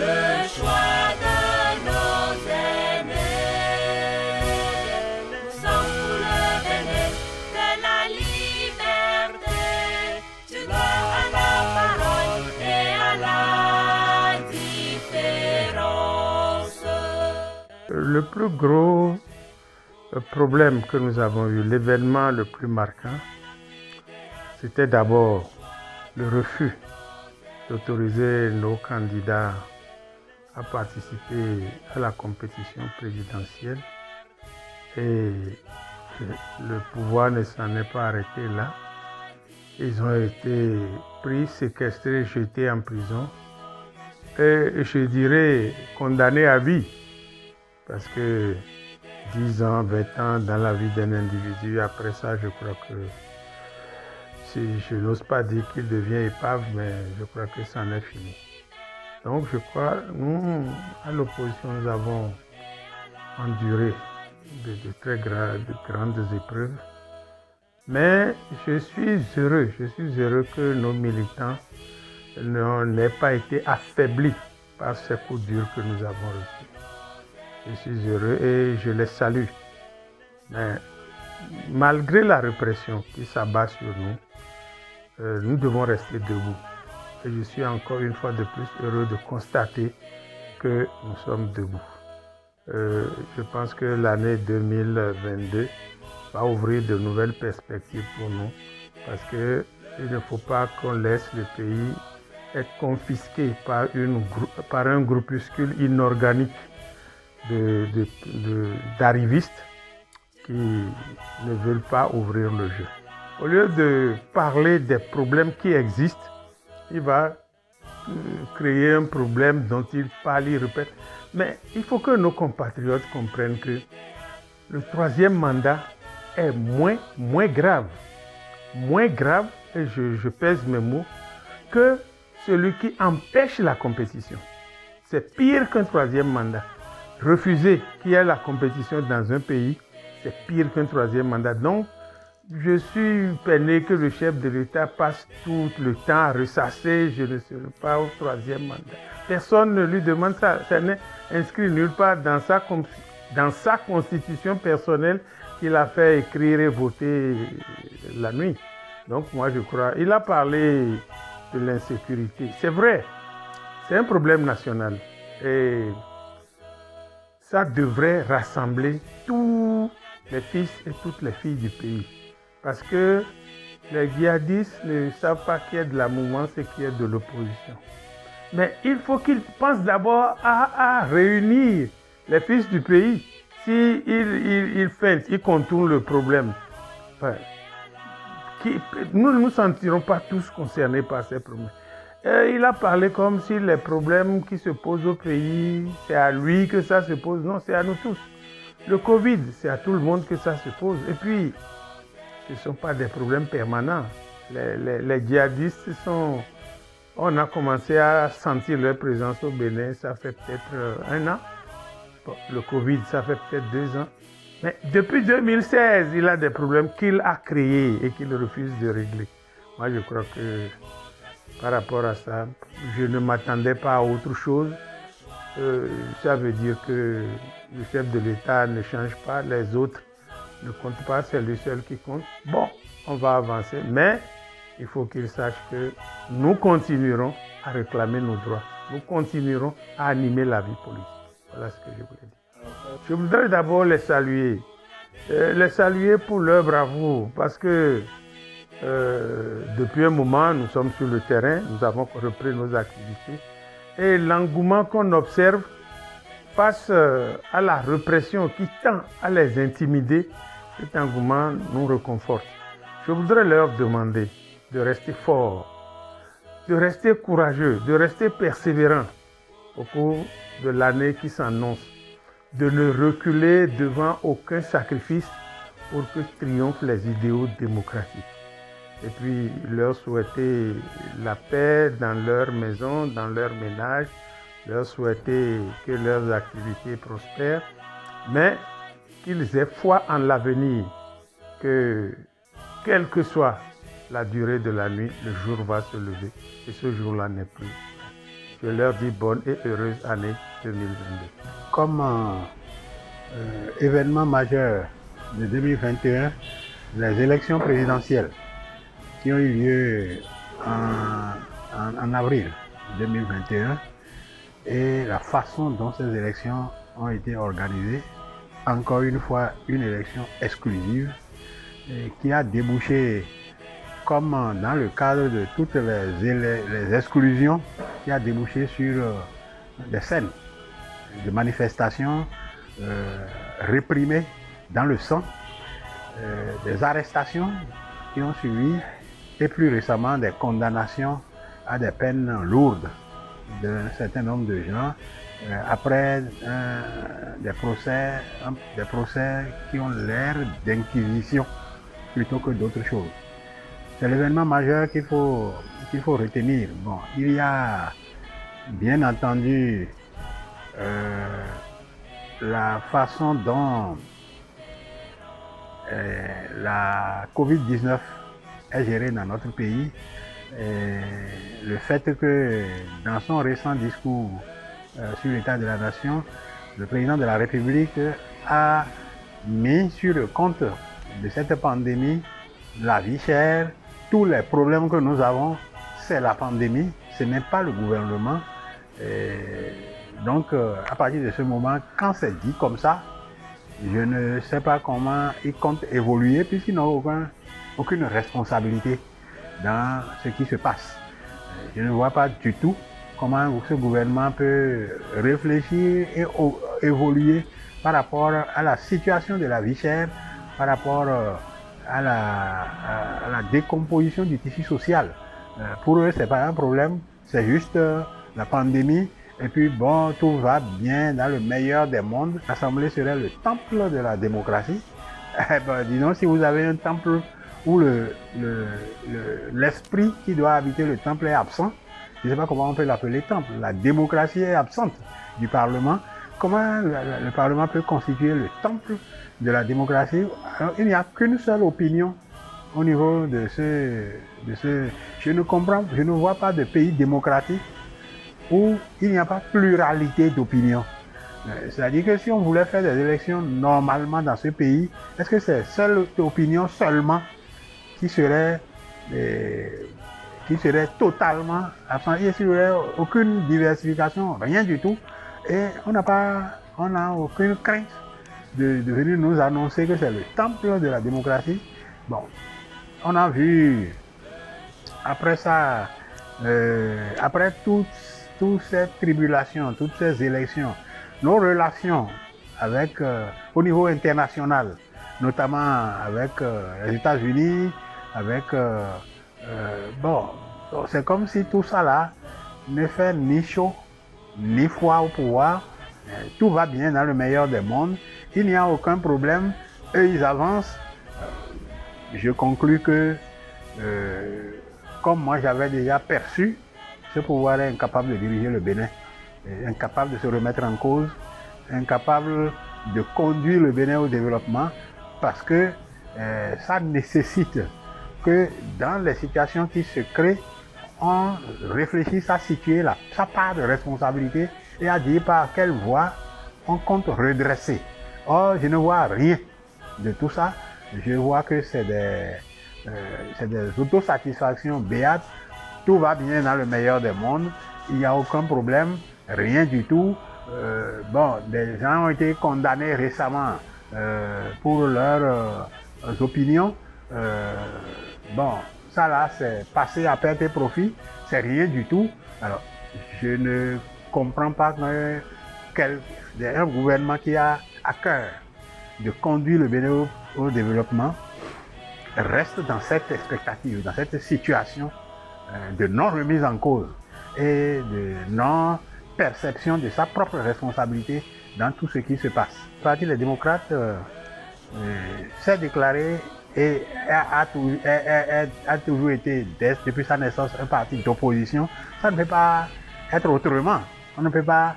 le choix de nos aînés. Nous sommes pour le béné de la liberté. Tu dois à la parole et à la différence. Le plus gros problème que nous avons eu, l'événement le plus marquant, c'était d'abord le refus d'autoriser nos candidats à participer à la compétition présidentielle. Et le pouvoir ne s'en est pas arrêté là. Ils ont été pris, séquestrés, jetés en prison et je dirais condamnés à vie. Parce que 10 ans, 20 ans dans la vie d'un individu, après ça, je crois que je n'ose pas dire qu'il devient épave, mais je crois que ça en est fini. Donc je crois, nous, à l'opposition, nous avons enduré de très grandes épreuves. Mais je suis heureux que nos militants n'aient pas été affaiblis par ces coups durs que nous avons reçus. Je suis heureux et je les salue. Mais malgré la répression qui s'abat sur nous, nous devons rester debout. Et je suis encore une fois de plus heureux de constater que nous sommes debout. Je pense que l'année 2022 va ouvrir de nouvelles perspectives pour nous parce qu'il ne faut pas qu'on laisse le pays être confisqué par un groupuscule inorganique d'arrivistes qui ne veulent pas ouvrir le jeu. Au lieu de parler des problèmes qui existent, il va créer un problème dont il parle, il répète. Mais il faut que nos compatriotes comprennent que le troisième mandat est moins grave, et je pèse mes mots, que celui qui empêche la compétition. C'est pire qu'un troisième mandat. Refuser qu'il y ait la compétition dans un pays, c'est pire qu'un troisième mandat. Donc, je suis peiné que le chef de l'État passe tout le temps à ressasser, je ne serai pas au troisième mandat. Personne ne lui demande ça. Ça n'est inscrit nulle part dans sa constitution personnelle qu'il a fait écrire et voter la nuit. Donc moi je crois, il a parlé de l'insécurité. C'est vrai, c'est un problème national. Et ça devrait rassembler tous les fils et toutes les filles du pays. Parce que les djihadistes ne savent pas qu'il y a de la mouvance et qu'il y a de l'opposition. Mais il faut qu'ils pensent d'abord à réunir les fils du pays. S'ils feintent, ils contournent le problème. Enfin, nous ne nous sentirons pas tous concernés par ces problèmes. Et il a parlé comme si les problèmes qui se posent au pays, c'est à lui que ça se pose. Non, c'est à nous tous. Le Covid, c'est à tout le monde que ça se pose. Et puis, ce ne sont pas des problèmes permanents. Les djihadistes sont... On a commencé à sentir leur présence au Bénin, ça fait peut-être 1 an. Bon, le Covid, ça fait peut-être 2 ans. Mais depuis 2016, il a des problèmes qu'il a créés et qu'il refuse de régler. Moi, je crois que par rapport à ça, je ne m'attendais pas à autre chose. Ça veut dire que le chef de l'État ne change pas, les autres ne comptent pas, c'est lui seul qui compte. Bon, on va avancer, mais il faut qu'il sache que nous continuerons à réclamer nos droits. Nous continuerons à animer la vie politique. Voilà ce que je voulais dire. Je voudrais d'abord les saluer. Les saluer pour leur bravoure, parce que depuis un moment, nous sommes sur le terrain, nous avons repris nos activités. Et l'engouement qu'on observe face à la répression qui tend à les intimider, cet engouement nous réconforte. Je voudrais leur demander de rester forts, de rester courageux, de rester persévérants au cours de l'année qui s'annonce, de ne reculer devant aucun sacrifice pour que triomphent les idéaux démocratiques. Et puis leur souhaiter la paix dans leur maison, dans leur ménage, leur souhaiter que leurs activités prospèrent, mais qu'ils aient foi en l'avenir, que quelle que soit la durée de la nuit, le jour va se lever et ce jour-là n'est plus. je leur dis bonne et heureuse année 2022. Comme événement majeur de 2021, les élections présidentielles qui ont eu lieu en avril 2021 et la façon dont ces élections ont été organisées, encore une fois une élection exclusive qui a débouché, comme dans le cadre de toutes les exclusions, qui a débouché sur des scènes de manifestations réprimées dans le sang, des arrestations qui ont suivi et plus récemment des condamnations à des peines lourdes d'un certain nombre de gens après des procès qui ont l'air d'inquisition plutôt que d'autres choses. C'est l'événement majeur qu'il faut retenir. Bon, il y a bien entendu la façon dont la Covid-19 est gérée dans notre pays. Le fait que dans son récent discours sur l'état de la nation, le président de la République a mis sur le compte de cette pandémie la vie chère, tous les problèmes que nous avons, c'est la pandémie, ce n'est pas le gouvernement. Donc, à partir de ce moment, quand c'est dit comme ça, je ne sais pas comment ils comptent évoluer puisqu'ils n'ont aucune responsabilité dans ce qui se passe. Je ne vois pas du tout comment ce gouvernement peut réfléchir et évoluer par rapport à la situation de la vie chère, par rapport à la décomposition du tissu social. Pour eux, ce n'est pas un problème, c'est juste la pandémie. Et puis bon, tout va bien dans le meilleur des mondes. L'Assemblée serait le temple de la démocratie. Disons, si vous avez un temple où l'esprit qui doit habiter le temple est absent, je ne sais pas comment on peut l'appeler temple. La démocratie est absente du Parlement. Comment le Parlement peut constituer le temple de la démocratie? Alors, il n'y a qu'une seule opinion au niveau de ce... Je ne vois pas de pays démocratique où il n'y a pas pluralité d'opinions. C'est-à-dire que si on voulait faire des élections normalement dans ce pays, est-ce que c'est seule opinion seulement qui serait totalement absente? Il n'y aurait aucune diversification, rien du tout. Et on n'a aucune crainte de venir nous annoncer que c'est le temple de la démocratie. Bon, on a vu après ça, après toutes ces tribulations, toutes ces élections, nos relations avec, au niveau international, notamment avec les États-Unis, avec bon, c'est comme si tout ça là ne fait ni chaud ni froid au pouvoir. Tout va bien dans le meilleur des mondes. Il n'y a aucun problème. Eux, ils avancent. Je conclus que, comme moi j'avais déjà perçu, ce pouvoir est incapable de diriger le Bénin, incapable de se remettre en cause, incapable de conduire le Bénin au développement, parce que ça nécessite que dans les situations qui se créent, on réfléchisse à situer sa part de responsabilité et à dire par quelle voie on compte redresser. Or, je ne vois rien de tout ça. Je vois que c'est des autosatisfactions béates. Tout va bien dans le meilleur des mondes. Il n'y a aucun problème, rien du tout. Bon, des gens ont été condamnés récemment pour leurs opinions. Bon, ça là, c'est passé à perte et profit. C'est rien du tout. Alors, je ne comprends pas un gouvernement qui a à cœur de conduire le Bénin au développement reste dans cette expectative, dans cette situation de non-remise en cause et de non-perception de sa propre responsabilité dans tout ce qui se passe. Le Parti des démocrates s'est déclaré et a toujours été, depuis sa naissance, un parti d'opposition. Ça ne peut pas être autrement. On ne peut pas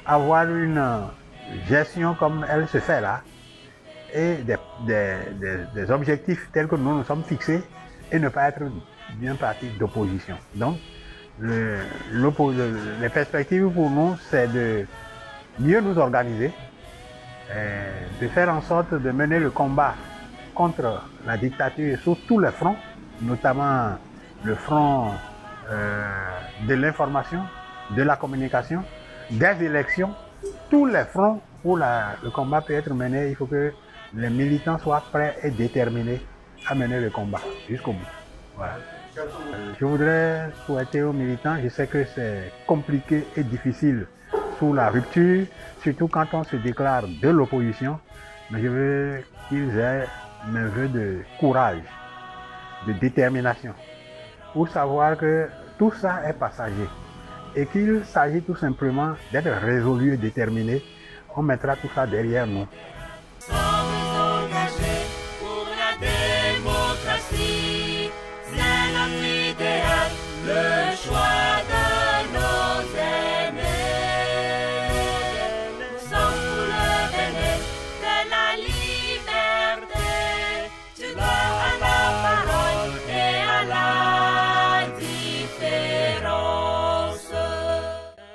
avoir une gestion comme elle se fait là, et des objectifs tels que nous nous sommes fixés et ne pas être bien parti d'opposition. Donc, Les perspectives pour nous, c'est de mieux nous organiser, de faire en sorte de mener le combat contre la dictature sur tous les fronts, notamment le front de l'information, de la communication, des élections, tous les fronts où le combat peut être mené. Il faut que les militants soient prêts et déterminés à mener le combat jusqu'au bout. Voilà. Je voudrais souhaiter aux militants, je sais que c'est compliqué et difficile sous la rupture, surtout quand on se déclare de l'opposition, mais je veux qu'ils aient mes vœux de courage, de détermination, pour savoir que tout ça est passager et qu'il s'agit tout simplement d'être résolu et déterminé. On mettra tout ça derrière nous.